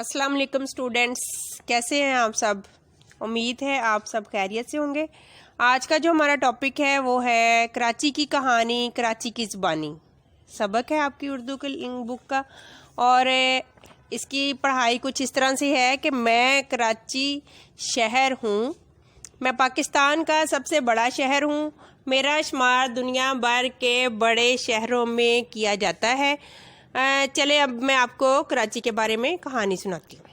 अस्सलाम वालेकुम स्टूडेंट्स, कैसे हैं आप सब। उम्मीद है आप सब खैरियत से होंगे। आज का जो हमारा टॉपिक है वो है कराची की कहानी, कराची की ज़ुबानी। सबक है आपकी उर्दू के बुक का और इसकी पढ़ाई कुछ इस तरह से है कि मैं कराची शहर हूँ, मैं पाकिस्तान का सबसे बड़ा शहर हूँ। मेरा शुमार दुनिया भर के बड़े शहरों में किया जाता है। चले अब मैं आपको कराची के बारे में कहानी सुनाती हूँ।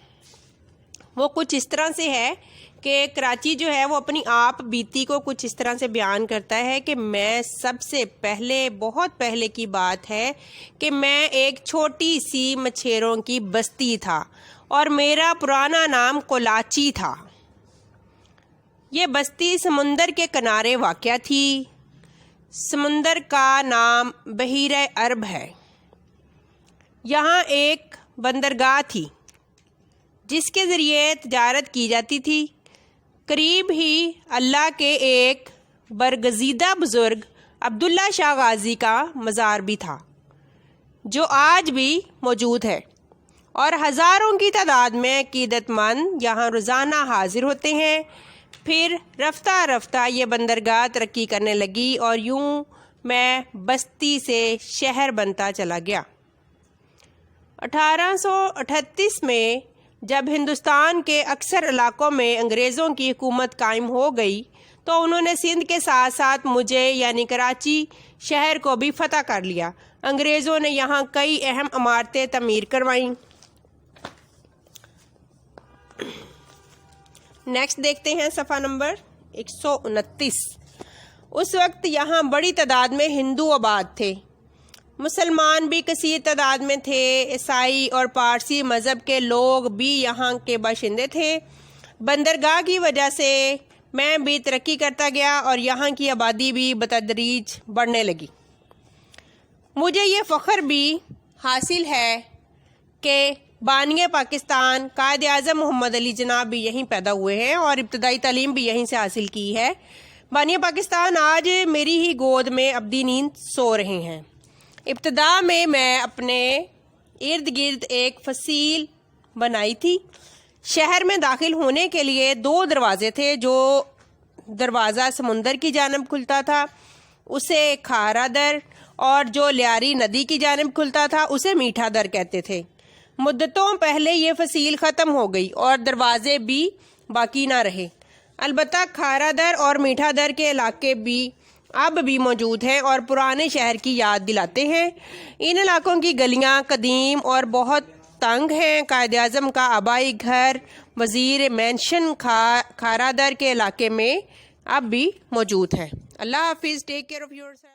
वो कुछ इस तरह से है कि कराची जो है वो अपनी आप बीती को कुछ इस तरह से बयान करता है कि मैं सबसे पहले, बहुत पहले की बात है कि मैं एक छोटी सी मछेरों की बस्ती था और मेरा पुराना नाम कोलाची था। ये बस्ती समुंदर के किनारे वाक़या थी। समुंदर का नाम बहीरे अरब है। यहाँ एक बंदरगाह थी जिसके ज़रिए तजारत की जाती थी। करीब ही अल्लाह के एक बरगज़ीदा बुज़ुर्ग अब्दुल्ला शाह गाज़ी का मज़ार भी था, जो आज भी मौजूद है, और हज़ारों की तादाद में अक़ीदतमंद यहाँ रोज़ाना हाज़िर होते हैं। फिर रफ्ता रफ्ता ये बंदरगाह तरक्की करने लगी और यूं मैं बस्ती से शहर बनता चला गया। 1838 में जब हिंदुस्तान के अक्सर इलाकों में अंग्रेज़ों की हुकूमत कायम हो गई तो उन्होंने सिंध के साथ साथ मुझे यानी कराची शहर को भी फतह कर लिया। अंग्रेज़ों ने यहाँ कई अहम इमारतें तमीर करवाईं। नेक्स्ट देखते हैं सफ़ा नंबर 129। उस वक्त यहाँ बड़ी तादाद में हिंदू आबाद थे। मुसलमान भी कसीर तादाद में थे। ईसाई और पारसी मज़हब के लोग भी यहाँ के बाशिंदे थे। बंदरगाह की वजह से मैं भी तरक्की करता गया और यहाँ की आबादी भी बतदरीज बढ़ने लगी। मुझे ये फ़ख्र भी हासिल है कि बानिए पाकिस्तान कायद आज़म मोहम्मद अली जनाब भी यहीं पैदा हुए हैं और इब्तदाई तालीम भी यहीं से हासिल की है। बानिए पाकिस्तान आज मेरी ही गोद में अब्दी नींद सो रहे हैं। इब्तदा में मैं अपने इर्द गिर्द एक फसील बनाई थी। शहर में दाखिल होने के लिए 2 दरवाज़े थे। जो दरवाज़ा समुंदर की जानब खुलता था उसे खारा दर, और जो लियारी नदी की जानब खुलता था उसे मीठा दर कहते थे। मुद्दतों पहले ये फसील ख़त्म हो गई और दरवाज़े भी बाकी ना रहे। अलबत्ता खारा दर और मीठा दर के इलाके भी अब भी मौजूद हैं और पुराने शहर की याद दिलाते हैं। इन इलाकों की गलियां कदीम और बहुत तंग हैं। कायद आज़म का आबाई घर वज़ीर मेंशन खारा दर के इलाके में अब भी मौजूद है। अल्लाह हाफिज़। Take care of yourself.